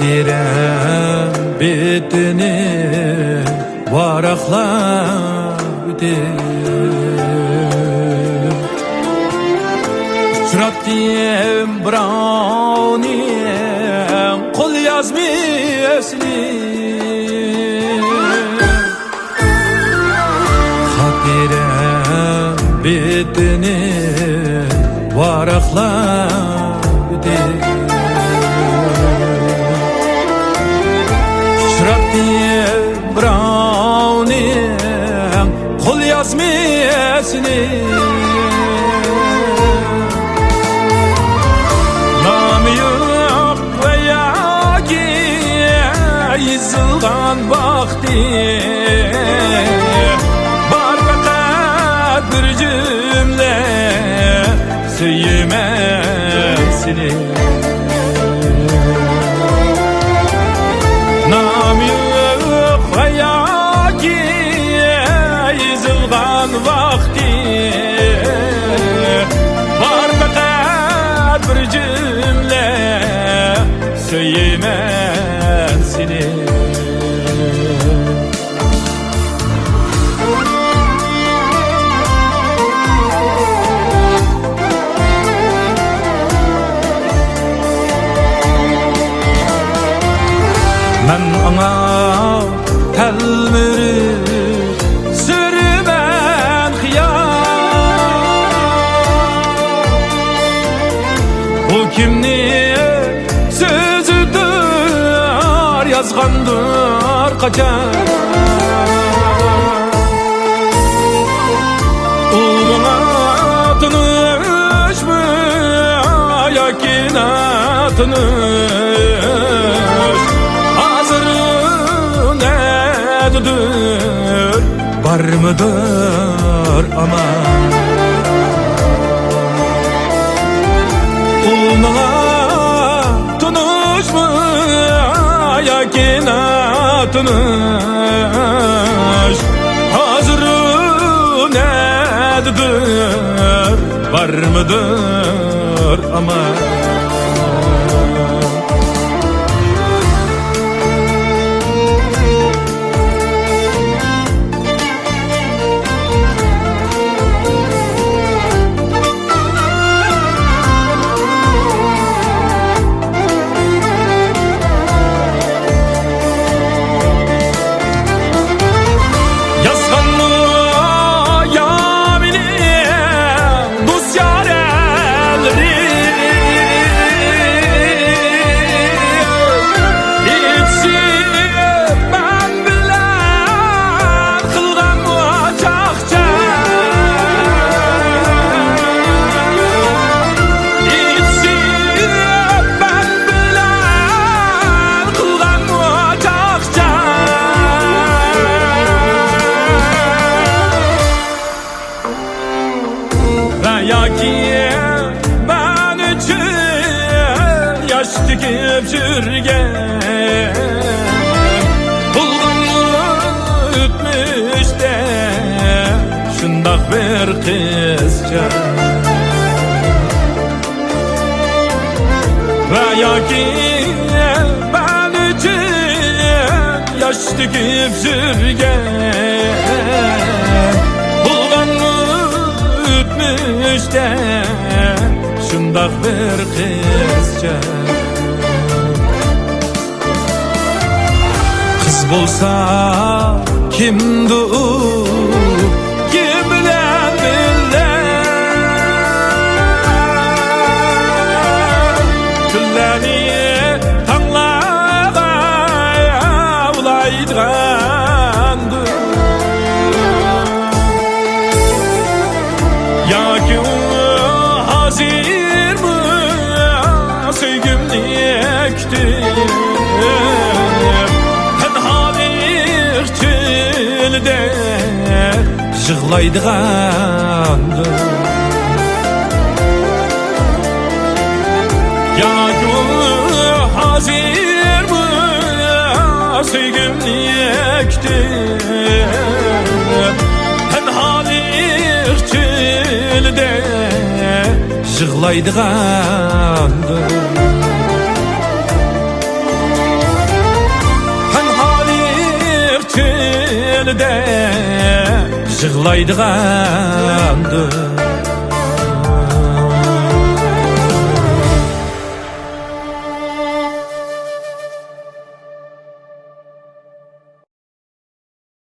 Hatirem bitini varaqladım. Uçratdım birovning qo'l yozmasini. Hatirem bitini varaqladım. Uçratdım birovning qo'l yozmasini. Yızılgan vakti var fakat bir cümle söyleyemezsini. Nam yok veya ki yızılgan vakti var fakat bir cümle söyleyemezsini. Men ana telmürüp sürmen hıyar. Bu kimnin sözüdür, yazgandır kaçar. Ulguna tanış mı yakina tanış. Hazırı nedir, var mıdır ama. Ulguna tanış mı yakina tanış. Hazırı nedir, var mıdır ama. Ben üçün yaş dikip жүрген Bulğanlı ütmüş de şundaq bir kızca. Ve yaki ben üçün yaş dikip жүрген Ütmüşte şundaq bir kızca. Kız bolsa kimdur, kim bilen billah. Külleri tanglağa ulaydıgandır. Yaki hazır mı sevgimliktir, tenhalık çölde yığlaydıgandır. Yaki hazır mı sevgimliktir, tenhalık çölde yığlaydıgandır. çölde Jığlaydıqandır